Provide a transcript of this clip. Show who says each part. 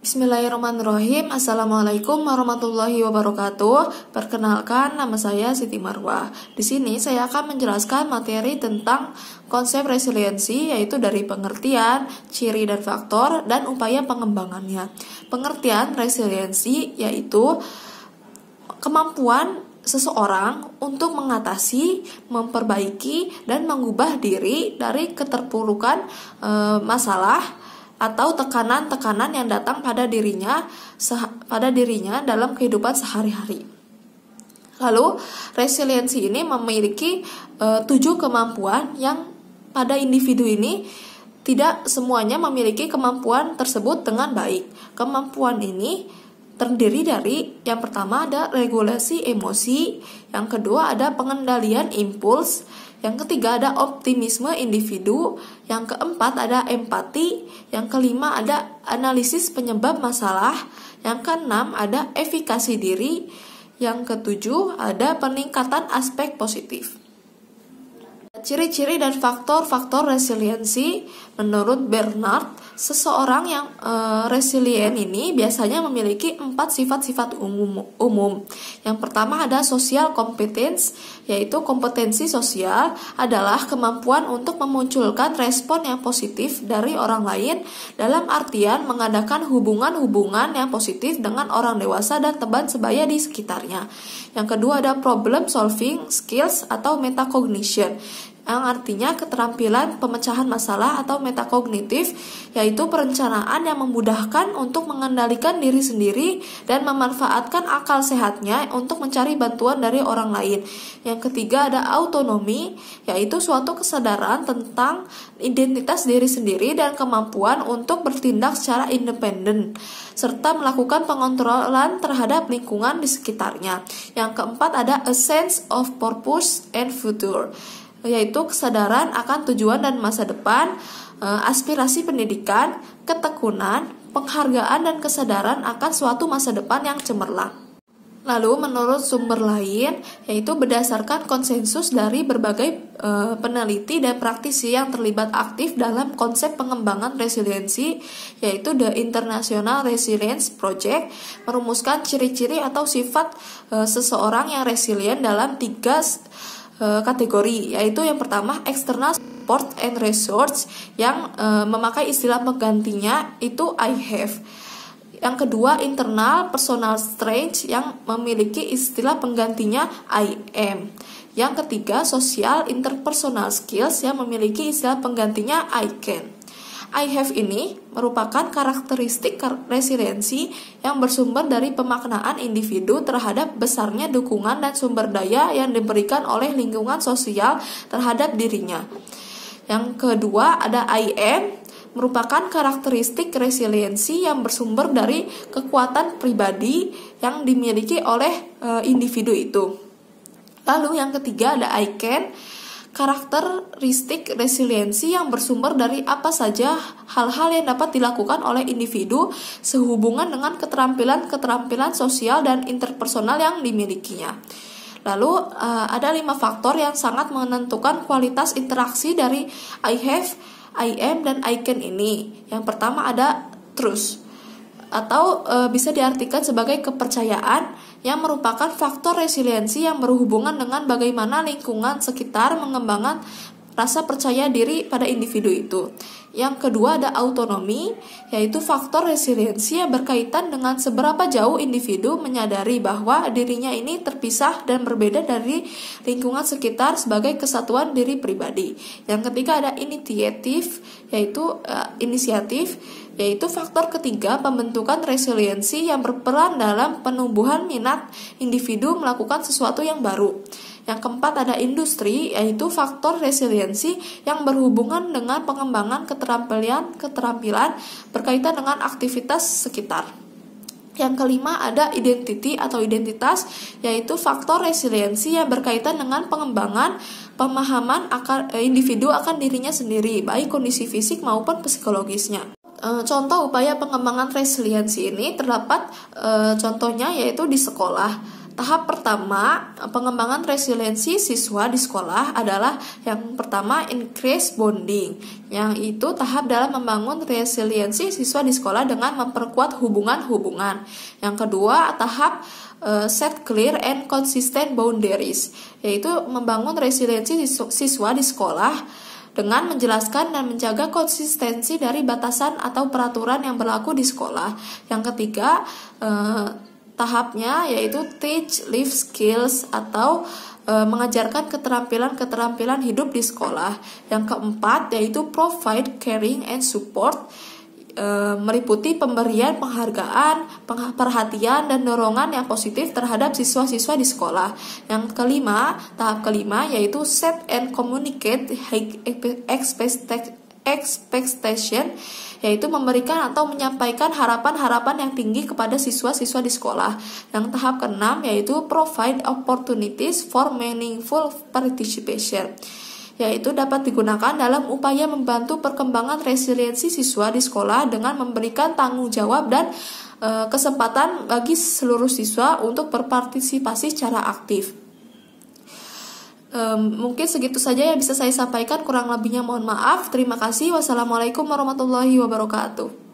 Speaker 1: Bismillahirrahmanirrahim. Assalamualaikum warahmatullahi wabarakatuh. Perkenalkan, nama saya Siti Marwah. Di sini saya akan menjelaskan materi tentang konsep resiliensi, yaitu dari pengertian, ciri dan faktor, dan upaya pengembangannya. Pengertian resiliensi yaitu kemampuan seseorang untuk mengatasi, memperbaiki, dan mengubah diri dari keterpurukan masalah atau tekanan-tekanan yang datang pada dirinya dalam kehidupan sehari-hari. Lalu, resiliensi ini memiliki 7 kemampuan yang pada individu ini tidak semuanya memiliki kemampuan tersebut dengan baik. Kemampuan ini terdiri dari yang pertama ada regulasi emosi, yang kedua ada pengendalian impuls, yang ketiga ada optimisme individu, yang keempat ada empati, yang kelima ada analisis penyebab masalah, yang keenam ada efikasi diri, yang ketujuh ada peningkatan aspek positif. Ciri-ciri dan faktor-faktor resiliensi menurut Bernard, seseorang yang resilient ini biasanya memiliki 4 sifat-sifat umum. Yang pertama ada social competence, yaitu kompetensi sosial adalah kemampuan untuk memunculkan respon yang positif dari orang lain dalam artian mengadakan hubungan-hubungan yang positif dengan orang dewasa dan teman sebaya di sekitarnya. Yang kedua ada problem solving skills atau metacognition, yang artinya keterampilan pemecahan masalah atau metakognitif, yaitu perencanaan yang memudahkan untuk mengendalikan diri sendiri dan memanfaatkan akal sehatnya untuk mencari bantuan dari orang lain. Yang ketiga ada autonomi, yaitu suatu kesadaran tentang identitas diri sendiri dan kemampuan untuk bertindak secara independen, serta melakukan pengontrolan terhadap lingkungan di sekitarnya. Yang keempat ada a sense of purpose and future, yaitu kesadaran akan tujuan dan masa depan, aspirasi pendidikan, ketekunan, penghargaan dan kesadaran akan suatu masa depan yang cemerlang. Lalu menurut sumber lain, yaitu berdasarkan konsensus dari berbagai peneliti dan praktisi yang terlibat aktif dalam konsep pengembangan resiliensi, yaitu The International Resilience Project, merumuskan ciri-ciri atau sifat seseorang yang resilient dalam 3 kategori, yaitu yang pertama external support and resource, yang memakai istilah penggantinya itu I have. Yang kedua internal personal strength, yang memiliki istilah penggantinya I am. Yang ketiga social interpersonal skills, yang memiliki istilah penggantinya I can. I have ini merupakan karakteristik resiliensi yang bersumber dari pemaknaan individu terhadap besarnya dukungan dan sumber daya yang diberikan oleh lingkungan sosial terhadap dirinya. Yang kedua ada I am, merupakan karakteristik resiliensi yang bersumber dari kekuatan pribadi yang dimiliki oleh individu itu. Lalu yang ketiga ada I can, karakteristik resiliensi yang bersumber dari apa saja hal-hal yang dapat dilakukan oleh individu sehubungan dengan keterampilan sosial dan interpersonal yang dimilikinya. Lalu ada 5 faktor yang sangat menentukan kualitas interaksi dari I have, I am, dan I can ini. Yang pertama ada trust, atau bisa diartikan sebagai kepercayaan, yang merupakan faktor resiliensi yang berhubungan dengan bagaimana lingkungan sekitar mengembangkan rasa percaya diri pada individu itu. Yang kedua ada autonomi, yaitu faktor resiliensi yang berkaitan dengan seberapa jauh individu menyadari bahwa dirinya ini terpisah dan berbeda dari lingkungan sekitar sebagai kesatuan diri pribadi. Yang ketiga ada initiative, yaitu inisiatif, yaitu faktor ketiga pembentukan resiliensi yang berperan dalam penumbuhan minat individu melakukan sesuatu yang baru. Yang keempat ada industri, yaitu faktor resiliensi yang berhubungan dengan pengembangan keterampilan berkaitan dengan aktivitas sekitar. Yang kelima ada identity atau identitas, yaitu faktor resiliensi yang berkaitan dengan pengembangan pemahaman individu akan dirinya sendiri, baik kondisi fisik maupun psikologisnya. Contoh upaya pengembangan resiliensi ini terdapat contohnya yaitu di sekolah. Tahap pertama, pengembangan resiliensi siswa di sekolah adalah yang pertama increase bonding, yang itu tahap dalam membangun resiliensi siswa di sekolah dengan memperkuat hubungan-hubungan. Yang kedua, tahap set clear and consistent boundaries, yaitu membangun resiliensi siswa di sekolah dengan menjelaskan dan menjaga konsistensi dari batasan atau peraturan yang berlaku di sekolah. Yang ketiga, tahapnya yaitu teach life skills atau mengajarkan keterampilan-keterampilan hidup di sekolah. Yang keempat yaitu provide caring and support, meliputi pemberian penghargaan, perhatian dan dorongan yang positif terhadap siswa-siswa di sekolah. Yang kelima, tahap kelima yaitu set and communicate high expectation, yaitu memberikan atau menyampaikan harapan-harapan yang tinggi kepada siswa-siswa di sekolah. Yang tahap keenam yaitu provide opportunities for meaningful participation, yaitu dapat digunakan dalam upaya membantu perkembangan resiliensi siswa di sekolah dengan memberikan tanggung jawab dan kesempatan bagi seluruh siswa untuk berpartisipasi secara aktif. Mungkin segitu saja yang bisa saya sampaikan, kurang lebihnya mohon maaf. Terima kasih. Wassalamualaikum warahmatullahi wabarakatuh.